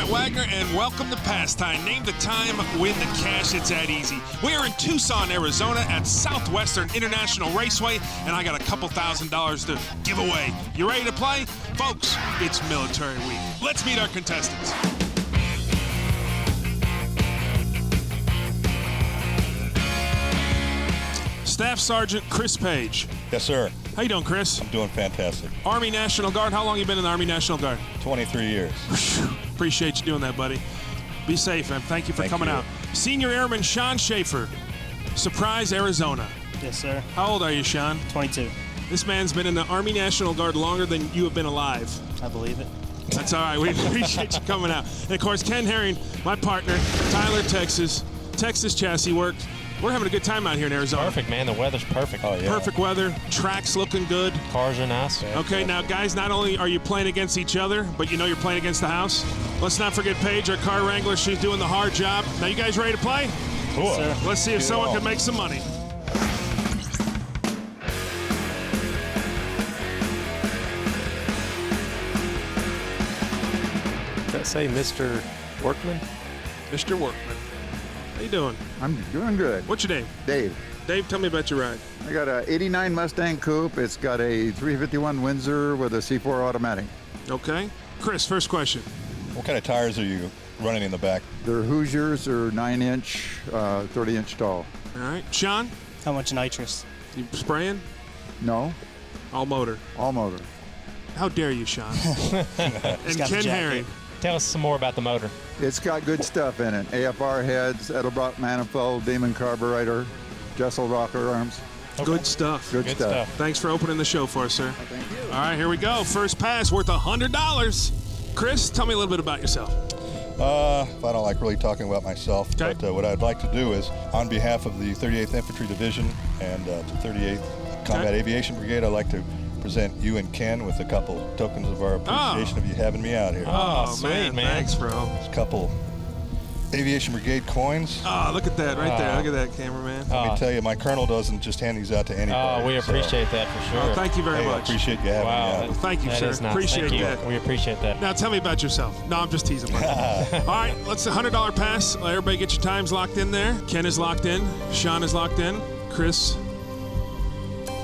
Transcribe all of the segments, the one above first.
Matt Wagner, and welcome to Pastime. Name the time, win the cash. It's that easy. We are in Tucson, Arizona at Southwestern International Raceway, and I got a couple $1,000s to give away. You ready to play? Folks, it's military week. Let's meet our contestants. Staff Sergeant Chris Page. Yes, sir. How you doing, Chris? I'm doing fantastic. Army National Guard. How long you been in the Army National Guard? 23 years. Appreciate you doing that, buddy. Be safe, and thank you for coming out. Senior Airman Sean Schaefer, Surprise, Arizona. Yes, sir. How old are you, Sean? 22. This man's been in the Army National Guard longer than you have been alive. I believe it. That's all right. We appreciate you coming out. And, of course, Ken Herring, my partner, Tyler, Texas Chassis Works. We're having a good time out here in Arizona. Perfect, man. The weather's perfect. Oh, yeah. Perfect weather. Track's looking good. Cars are nice. Okay, now, guys, not only are you playing against each other, but you know you're playing against the house. Let's not forget Paige, our car wrangler. She's doing the hard job. Now, you guys ready to play? Cool. Sir. Let's see if someone can make some money. Does that say Mr. Workman? Mr. Workman. How you doing? I'm doing good. What's your name? Dave, Dave, tell me about your ride. I got a 89 Mustang Coupe. It's got a 351 Windsor with a C4 automatic. Okay. Chris, first question. What kind of tires are you running in the back? They're Hoosiers. They're 9-inch, 30-inch tall. All right. Sean, How much nitrous? you spraying? No, All motor. all motor. How dare you, Sean? And got the Ken jacket. Herring. Tell us some more about the motor. It's got good stuff in it. AFR heads, Edelbrock manifold, Demon carburetor, Jessel rocker arms. Good stuff. Good stuff. Thanks for opening the show for us, sir. Thank you. All right, here we go. First pass worth $100. Chris, tell me a little bit about yourself. I don't like really talking about myself, Okay. but what I'd like to do is, on behalf of the 38th Infantry Division and the 38th Combat Aviation Brigade, I'd like to present you and Ken with a couple tokens of our appreciation of you having me out here. Oh, sweet, man. Thanks, bro. There's a couple Aviation Brigade coins. Oh, look at that right there. Look at that, cameraman. Let me tell you, my colonel doesn't just hand these out to anybody. Oh, we appreciate that for sure. Oh, thank you very Hey, I much. appreciate you having Wow. me out. Thank you, That sir. is nice. Appreciate Thank you. that. We appreciate that. Now, tell me about yourself. No, I'm just teasing, buddy. All right, let's $100 pass. Everybody get your times locked in there. Ken is locked in. Sean is locked in. Chris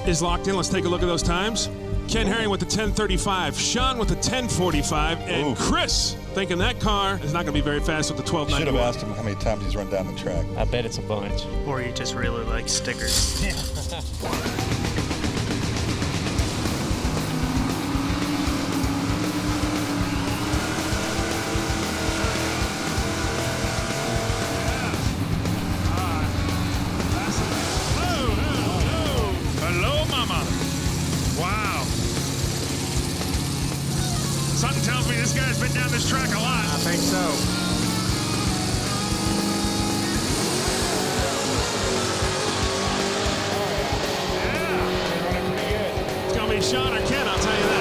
is locked in. Let's take a look at those times. Ken Herring with the 10:35. Sean with the 10:45. And Ooh. Chris thinking that car is not going to be very fast with the Should have 1291. asked him how many times he's run down the track. I bet it's a bunch. Or you just really like stickers. Hello, mama. Wow. Something tells me this guy's been down this track a lot. I think so. Yeah. It's going to be Sean or Ken, I'll tell you that.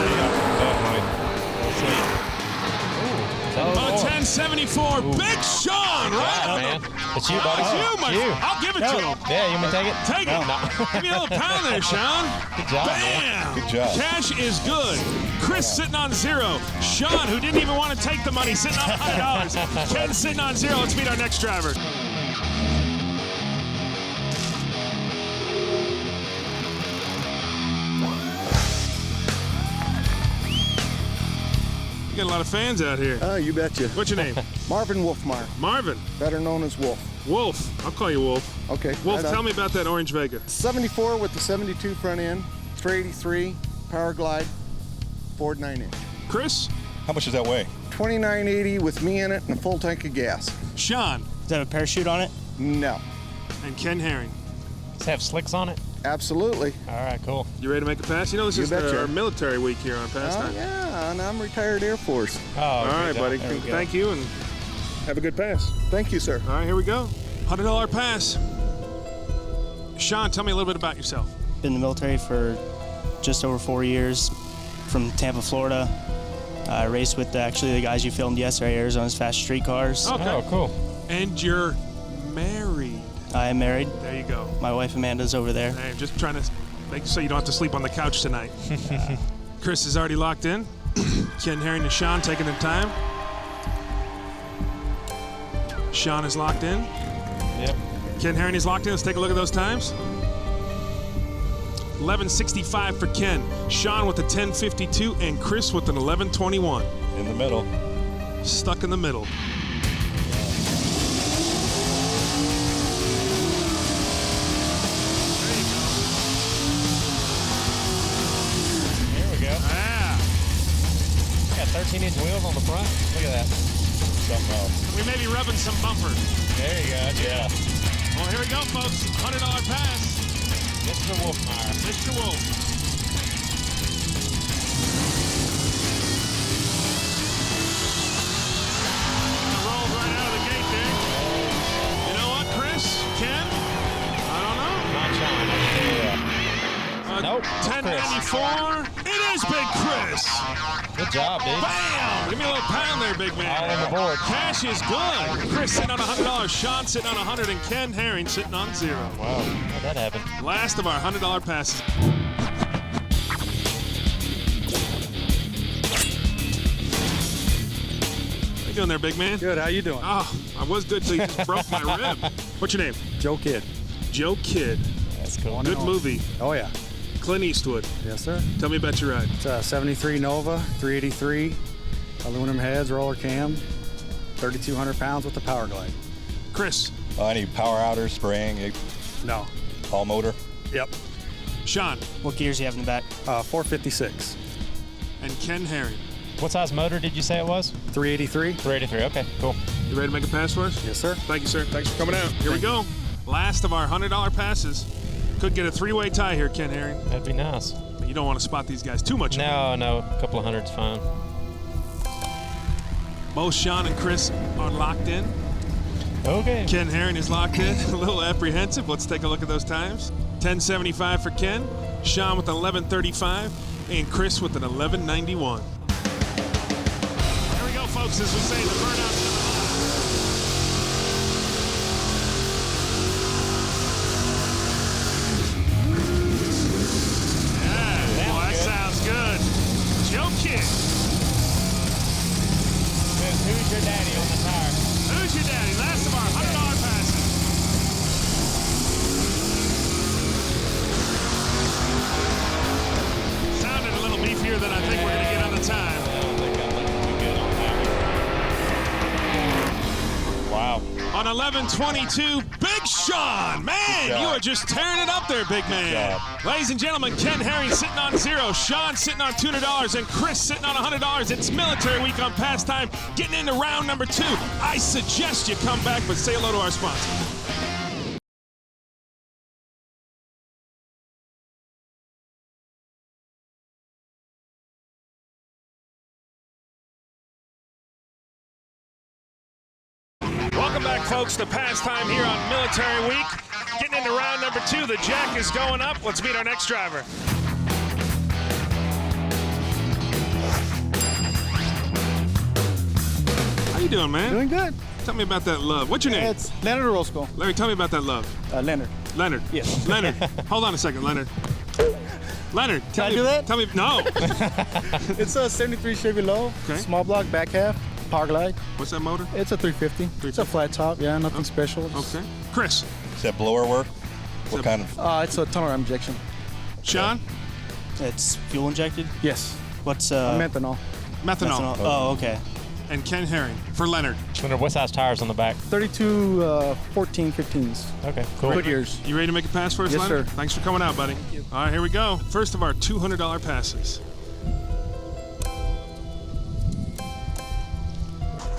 Oh, 1074. Big Sean, right? man. It's you, buddy. It's you, my It's you. I'll give it to him. Yeah, you want me to take it? Take it. Give me a little pound there, Sean. Good job, man. Bam. Good job. Cash is good. Chris sitting on 0. Sean, who didn't even want to take the money, sitting on $100. Ken sitting on 0. Let's meet our next driver. You got a lot of fans out here. Oh, you betcha. What's your name? Marvin Wolfmeyer, Marvin. better known as Wolf. Wolf. I'll call you Wolf. Okay. Wolf, right on. tell me about that Orange Vega. 74 with the 72 front end, 383, Power Glide, Ford 9-inch. Chris? How much does that weigh? 2980 with me in it and a full tank of gas. Sean. Does that have a parachute on it? No. And Ken Herring. Does it have slicks on it? Absolutely. All right, cool. You ready to make a pass? You know this You is betcha. our military week here on Oh, Pastime. yeah, and I'm retired Air Force. Oh, All right, buddy. There we go. Thank you, and have a good pass. Thank you, sir. All right, here we go. $100 pass. Sean, tell me a little bit about yourself. Been in the military for just over 4 years. From Tampa, Florida. I raced with actually the guys you filmed yesterday, Arizona's Fast Street Cars. Okay. Oh, cool. And you're married. I am married. There you go. My wife Amanda's over there. Hey, just trying to make so you don't have to sleep on the couch tonight. Chris is already locked in. Ken Herring and Sean taking their time. Sean is locked in. Yep. Ken Herring is locked in. Let's take a look at those times. 11:65 for Ken. Sean with a 10:52, and Chris with an 11:21. In the middle. Stuck in the middle. There we go. Ah, Got 13-inch wheels on the front. Look at that. Something else. we may be rubbing some bumper. There you go. Yeah. Well, here we go, folks. $100 pass. Mr. Wolfmeyer. Mr. Wolf. Rolled right out of the gate there. You know what, Chris? Ken? I don't know. Not Sean. Nope. 1094. It is Big Chris. Good job, dude. Bam! Give me a little pound there, big man. All on the board. Cash is good. Chris sitting on $100. Sean sitting on 100, and Ken Herring sitting on 0. Wow. How'd that happen? Last of our $100 passes. How you doing there, big man? Good, how you doing? Oh, I was good till you just broke my rib. What's your name? Joe Kidd. Joe Kidd. That's cool. Good movie. Oh yeah. Clint Eastwood. Yes, sir. Tell me about your ride. It's a 73 Nova, 383, aluminum heads, roller cam, 3,200 pounds with the power glide. Chris. Any power outers, spraying, No. all motor? Yep. Sean. What gears do you have in the back? 456, And Ken Herring. What size motor did you say it was? 383. 383. Okay, cool. You ready to make a pass for us? Yes, sir. Thank you, sir. Thanks for coming out. Here we go. Last of our $100 passes. Could get a three-way tie here, Ken Herring. That'd be nice. But you don't want to spot these guys too much. No, a couple of hundred's fine. Both Sean and Chris are locked in. Okay. Ken Herring is locked in. A little apprehensive. Let's take a look at those times. 10:75 for Ken. Sean with 11:35, and Chris with an 11:91. There we go, folks. As we say, the burnout's coming on. Yeah, well, that sounds good. Joe Kidd. Says, who's your daddy on the tire? Who's your daddy? Last of our $100 passes. Sounded a little beefier than I think we're going to get on the time. Wow. On 11:22, Big Sean. Man, you are just tearing it up there, big man. Ladies and gentlemen, Ken Herring sitting on 0, Sean sitting on $200, and Chris sitting on $100. It's Military Week on Pastime, getting into round number 2. I suggest you come back, but say hello to our sponsor. Welcome back, folks, to Pastime here on Military Week. Getting into round number 2. The jack is going up. Let's meet our next driver. How you doing, man? Doing good. Tell me about that love. What's your name? It's Leonard Orozco. Larry, tell me about that love. Leonard. Leonard. Yes. Leonard. Hold on a second, Leonard. Leonard, tell Can I me. do that? Tell me. No. It's a 73 Chevy Low, Okay. small block, back half, power glide. What's that motor? It's a 350. It's a flat top, yeah, nothing special. Okay. Chris. Is that blower work? What kind of? It's a tunnel injection. Sean. It's fuel injected. Yes. What's Methanol. Methanol. Oh, okay. And Ken Herring for Leonard. Leonard, what size tires on the back? 32 14 15s. Okay, cool. Good years. You ready to make a pass for us, Yes, Leonard? sir. Thanks for coming out, buddy. Thank you. All right, here we go. First of our $200 passes.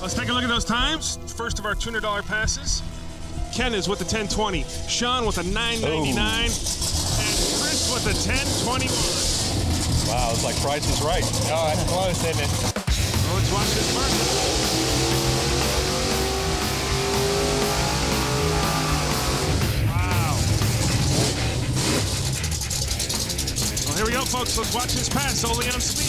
Let's take a look at those times. First of our $200 passes. Ken is with the 1020, Sean with a 999, and Chris with a 1021. Wow, it's like Price is Right. Oh, that's close, isn't it? Oh, let's watch this burn. Wow. Well, here we go, folks. Let's watch this pass only on speed.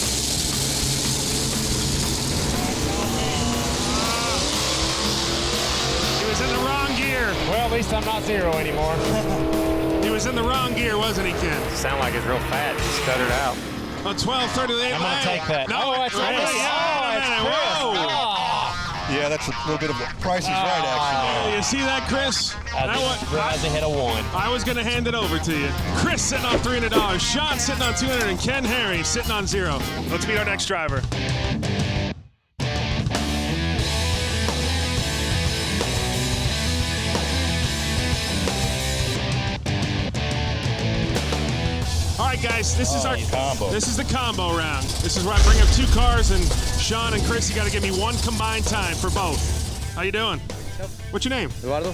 He was in the wrong gear. Well, at least I'm not 0 anymore. He was in the wrong gear, wasn't he, Ken? Sound like it's real fat. Stuttered out. On 12:38. I'm gonna take that. No, Oh, that's wait, Chris. wait, Oh, wait, it's whoa. Chris. Oh. You Yeah, that's a little bit of a Price is Right action there. You see that, Chris? Rise ahead of one. I was going to hand it over to you. Chris sitting on $300. Sean sitting on $200. And Ken Herring sitting on $0. Let's meet our next driver. All right, guys, this is our combo. This is the combo round. This is where I bring up 2 cars, and Sean and Chris, you got to give me 1 combined time for both. How you doing? What's your name? Eduardo.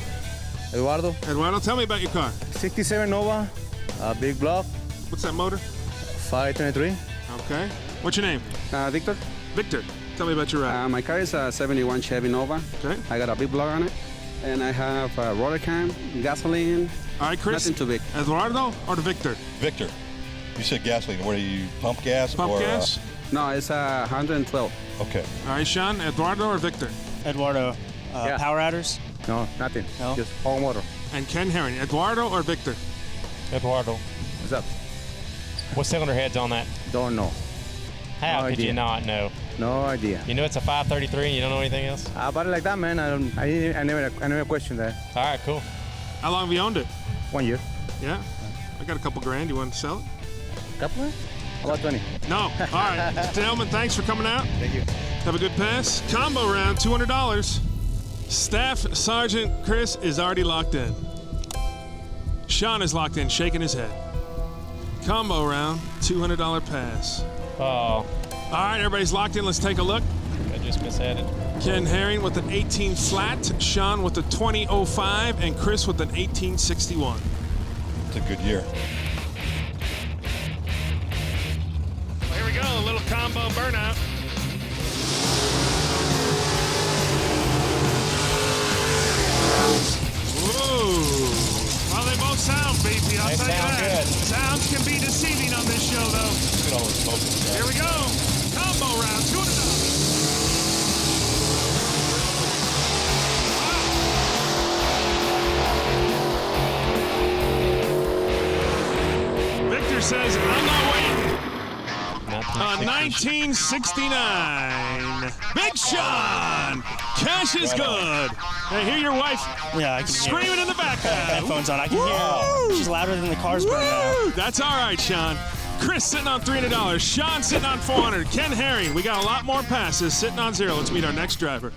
Eduardo, tell me about your car. 67 Nova, big block, What's that motor? 523. Okay. What's your name? Victor. Victor. Tell me about your ride. My car is a 71 Chevy Nova. Okay. I got a big block on it. And I have a roller cam, gasoline. All right, Chris. Nothing too big. Eduardo or the Victor? Victor, you said gasoline. What do you pump gas? Pump or, gas? No, it's 112. Okay. All right, Sean, Eduardo or Victor? Eduardo, Yeah. power adders? No, nothing. No? Just all motor. And Ken Herring, Eduardo or Victor? Eduardo. What's up? What cylinder head's on that? Don't know. How No could idea. you not know? No idea. You know it's a 533 and you don't know anything else? I bought it like that, man. I never questioned that. All right, cool. How long have you owned it? 1 year. Yeah? I got a couple grand. You want to sell it? Couple? About 20. No. All right. Gentlemen, thanks for coming out. Thank you. Have a good pass. Combo round, $200. Staff Sergeant Chris is already locked in. Sean is locked in, shaking his head. Combo round, $200 pass. Oh, All right, everybody's locked in. Let's take a look. I just misheaded. Ken Herring with an 18 flat, Sean with a 2005, and Chris with an 1861. It's a good year. Well, here we go, a little combo burnout. Whoa. Well, they both sound beefy, I'll They tell you sound that. good. Sounds can be deceiving on this show, though. Look at all the smoke. Here we go. Combo round, $200. Victor says, I'm not waiting. 1969. Big Sean. Cash is good. Hey, hear your wife Yeah, I can hear screaming in the background. headphones on. I can hear her. She's louder than the cars burn now. Woo! That's all right, Sean. Chris sitting on $300. Sean sitting on $400. Ken Herring, we got a lot more passes sitting on $0. Let's meet our next driver.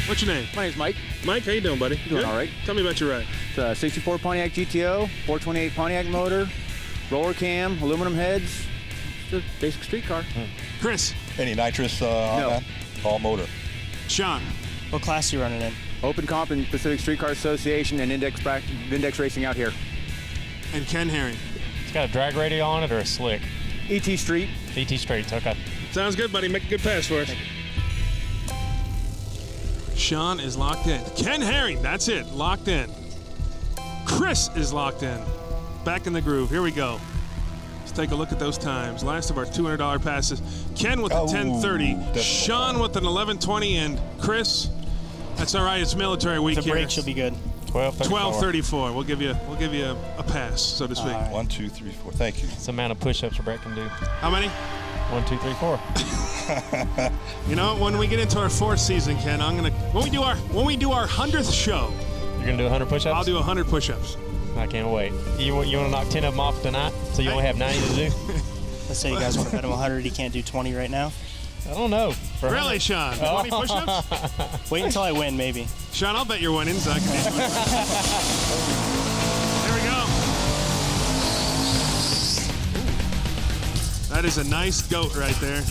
What's your name? My name's Mike. Mike, how you doing, buddy? Doing Good? all right. Tell me about your ride. It's a 64 Pontiac GTO, 428 Pontiac motor, roller cam, aluminum heads. Just a basic street car. Chris, Any nitrous on No. that? All motor. Sean, What class you running in? Open comp and Pacific Streetcar Association and index racing out here. and Ken Herring. It's got a drag radio on it or a slick? ET Street. DT straight, okay. Sounds good, buddy. Make a good pass for us. Sean is locked in. Ken Herring, that's it. Locked in. Chris is locked in. Back in the groove. Here we go. Let's take a look at those times. Last of our $200 passes. Ken with a Oh, 1030. that's- Sean with an 1120. And Chris, that's all right. It's military week The here. brake should be good. 1234. We'll give you a pass, so to speak. 1, 2, 3, 4. Thank you. It's the amount of push-ups Brett can do. How many? 1, 2, 3, 4. You know, when we get into our 4th season, Ken, when we do our 100th show, You're gonna do 100 push-ups? I'll do 100 push-ups. I can't wait. You want to knock 10 of them off tonight, so you only have 90 to do? Let's say you guys want to bet him 100. He can't do 20 right now. I don't know. For Really, 100. Sean? 20 push-ups? Wait until I win, maybe. Sean, I'll bet you're winning, so I can do 20. Here we go. That is a nice goat right there.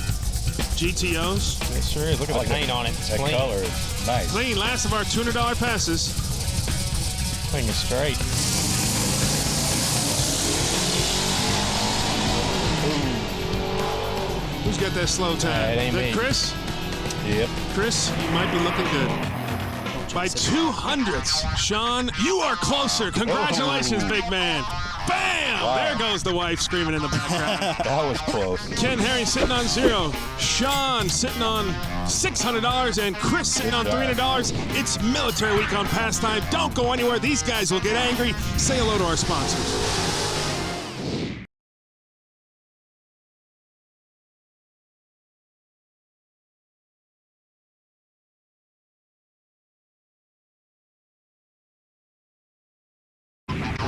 GTOs. It sure is. Look at the paint on it. It's That clean. color is nice. Clean. Last of our $200 passes. Clean and straight. Who's got that slow time? it ain't Is that me. Chris? Yep. Chris, you might be looking good. By 200ths, Sean, you are closer. Congratulations, big man. Bam! Wow. There goes the wife screaming in the background. That was close. Ken Herring sitting on $0. Sean sitting on $600. And Chris sitting on $300. It's military week on Pastime. Don't go anywhere. These guys will get angry. Say hello to our sponsors.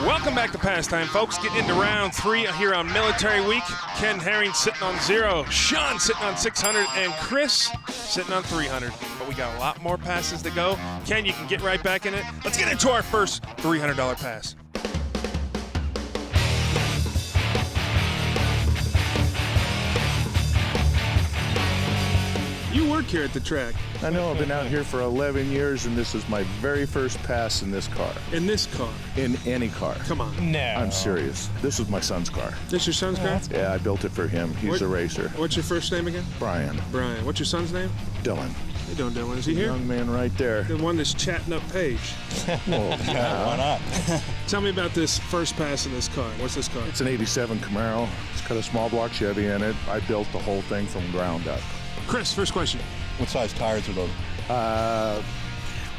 Welcome back to Pastime, folks. Getting into round 3 here on Military Week. Ken Herring sitting on 0, Sean sitting on 600, and Chris sitting on 300. But we got a lot more passes to go. Ken, you can get right back in it. Let's get into our first $300 pass. You work here at the track. I know. I've been out here for 11 years, and this is my very first pass in this car. In this car? In any car. Come on. No. I'm serious. This is my son's car. This your son's car? Yeah, I built it for him. He's a racer. What's your first name again? Brian. Brian. What's your son's name? Dylan. How you doing, Dylan? Is he here? Young man right there. The one that's chatting up Paige. Well, Yeah, why not? Tell me about this first pass in this car. What's this car? it's an 87 Camaro. It's got a small block Chevy in it. I built the whole thing from ground up. Chris, first question. What size tires are those?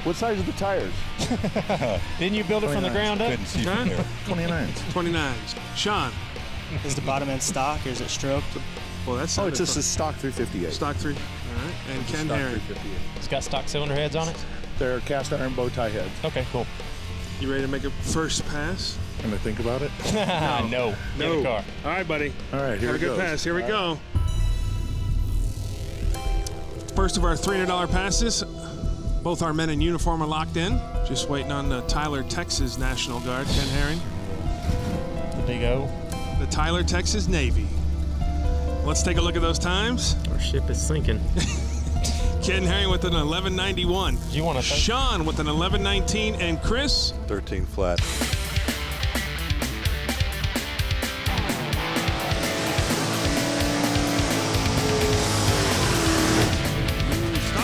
What size are the tires? Didn't you build it from the ground up? Couldn't see from here. 29s. 29s. Sean. Is the bottom end stock or is it stroked? Well, that's Oh, it's just a stock 358. stock 3. All right. And Ken Stock Herring. 358. It's got stock cylinder heads on it? They're cast iron bow tie heads. Okay, cool. You ready to make a first pass? Can I think about it? No. Get in the car. All right, buddy. All right, here Have a it good goes. pass. Here we go. First of our $300 passes. Both our men in uniform are locked in. Just waiting on the Tyler, Texas National Guard, Ken Herring. The big O. The Tyler, Texas Navy. Let's take a look at those times. Our ship is sinking. Ken Herring with an 1191. You want to Sean with an 1119, and Chris 13 flat.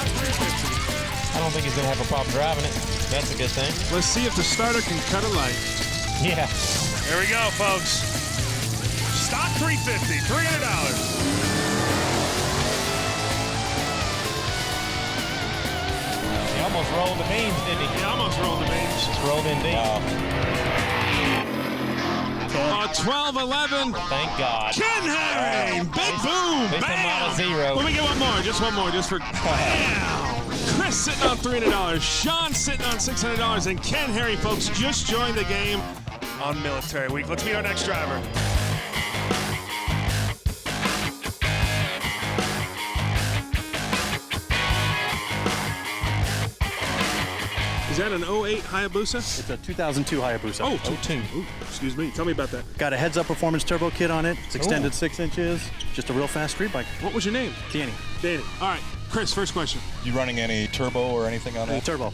I don't think he's going to have a problem driving it. That's a good thing. Let's see if the starter can cut a light. Yeah. Here we go, folks. Stock 350, $300. He almost rolled the beams, didn't he? He almost rolled the beams. Just rolled in deep. 1211. Thank God. Ken Herring, big boom, At least I'm not bam. a zero. Let me get one more, just for bam. Chris sitting on $300, Sean sitting on $600, and Ken Herring, folks, just joined the game on Military Week. Let's meet our next driver. Is that an 08 Hayabusa? It's a 2002 Hayabusa. Oh, 02. Ooh, excuse me. Tell me about that. Got a heads-up performance turbo kit on it. It's extended 6 inches. Just a real fast street bike. What was your name? Danny. Danny. All right, Chris, first question. You running any turbo or anything on that? Turbo.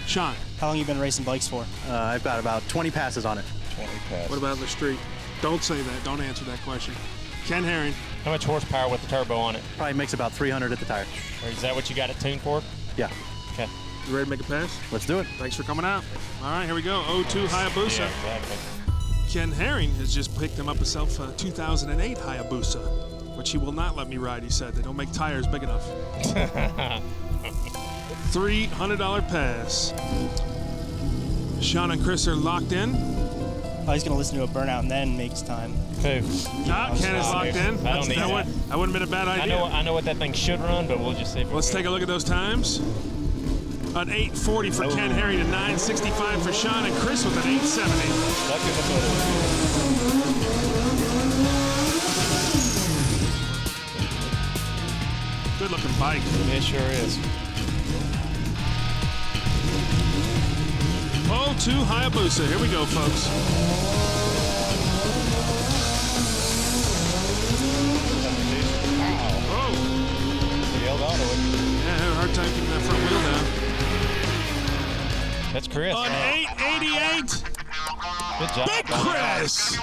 Sean, How long you been racing bikes for? I've got about 20 passes on it. 20 pass. what about the street? Don't say that. Don't answer that question. Ken Herring. How much horsepower with the turbo on it? Probably makes about 300 at the tire. Or is that what you got it tuned for? Yeah. Okay. You ready to make a pass? Let's do it. Thanks for coming out. All right, here we go. 02 Hayabusa. Yeah, exactly. Ken Herring has just picked him up himself a 2008 Hayabusa, which he will not let me ride, he said. They don't make tires big enough. $300 pass. Sean and Chris are locked in. Oh, he's gonna listen to a burnout and then makes time. Who? Ken is locked in. I don't need that. That wouldn't have been a bad idea. I know what that thing should run, but we'll just see if it Let's will. take a look at those times. An 840 for Ken Herring, a 965 for Sean, and Chris with an 870. Luck in the middle. Good looking bike. It sure is. 02 Hayabusa. Here we go, folks. Oh. He held on to it. Yeah, I had a hard time keeping that front wheel down. That's Chris. An 888. Good job. Big Chris.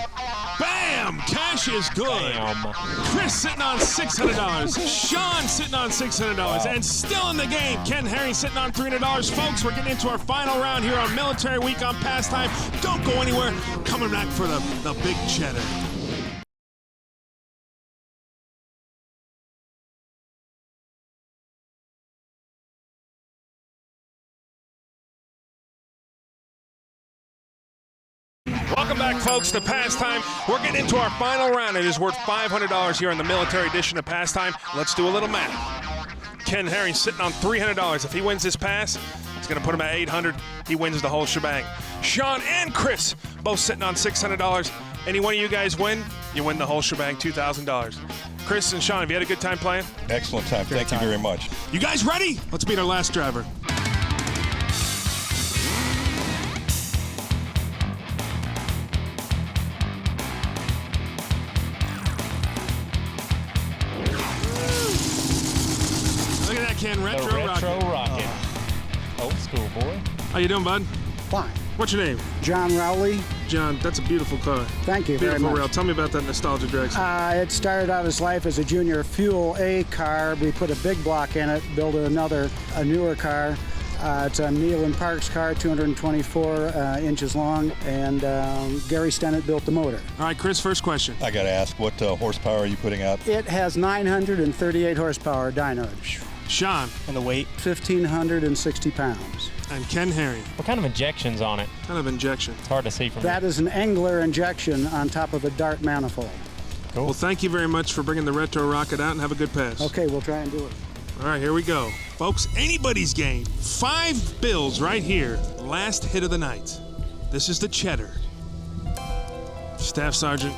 Bam! Cash is good. Bam. Chris sitting on $600. Sean sitting on $600. And still in the game, Ken Herring sitting on $300. Folks, we're getting into our final round here on Military Week on Pastime. Don't go anywhere. Coming back for the big cheddar. Welcome back, folks, to Pastime. We're getting into our final round. It is worth $500 here on the military edition of Pastime. Let's do a little math. Ken Herring sitting on $300. If he wins this pass, It's going to put him at 800. He wins the whole shebang. Sean and Chris both sitting on $600. Any one of you guys win, you win the whole shebang, $2,000. Chris and Sean, have you had a good time playing? Excellent time. Thank you very much. You guys ready? Let's meet our last driver. Look at that, Ken. Retro Rocket. Old school, boy. How you doing, bud? Fine. What's your name? John Rowley. John, that's a beautiful car. Thank you very Beautiful much. rail. Tell me about that nostalgia drag. It started out his life as a junior Fuel A car. We put a big block in it, built a newer car. It's a Neal and Parks car, 224 inches long, and Gary Stennett built the motor. All right, Chris, first question. I got to ask, what horsepower are you putting out? It has 938 horsepower dyno. Sean. And the weight? 1,560 pounds. And Ken Herring. What kind of injection's on it? Kind of injection. It's hard to see from That is an Engler injection on top of a Dart manifold. Cool. Well, thank you very much for bringing the Retro Rocket out, and have a good pass. Okay, we'll try and do it. All right, here we go. Folks, anybody's game. 5 bills right here. Last hit of the night. This is the Cheddar. Staff Sergeant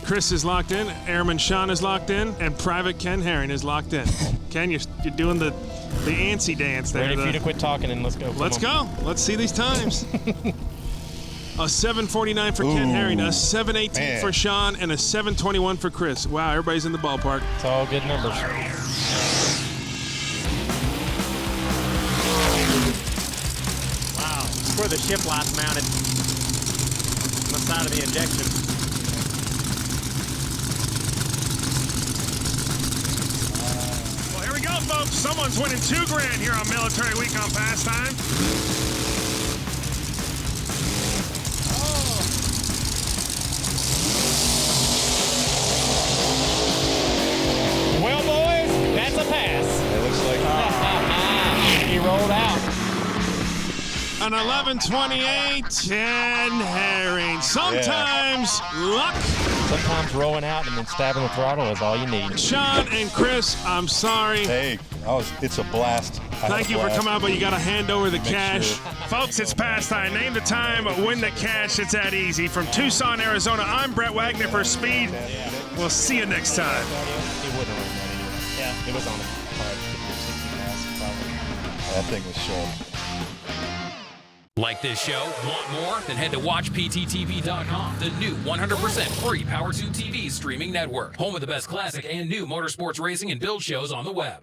Chris is locked in, Airman Sean is locked in, and Private Ken Herring is locked in. Ken, you're doing the antsy dance there. Ready for you to quit talking and let's go. Let's go. Let's see these times. A 749 for Ken Herring, a 718 for Sean, and a 721 for Chris. Wow, everybody's in the ballpark. It's all good numbers. Wow, it's where the ship lights mounted on the side of the injection. Well, here we go, folks. Someone's winning $2,000 here on Military Week on Pastime. Well, boys, that's a pass. It looks like he rolled out. An 1128, Ken Herring. Sometimes luck. Sometimes rolling out and then stabbing the throttle is all you need. Sean and Chris, I'm sorry. Hey, it's a blast. Thank you for coming out, but you got to hand over the cash. Sure. Folks, it's pastime. Name the time, win the cash. It's that easy. From Tucson, Arizona, I'm Brett Wagner for Speed. We'll see you next time. It wouldn't have run that anyway. Yeah, it was on a hard 50 or 60 miles probably. That thing was sharp. Like this show? Want more? Then head to WatchPTTV.com, the new 100% free PowerTube TV streaming network. Home of the best classic and new motorsports racing and build shows on the web.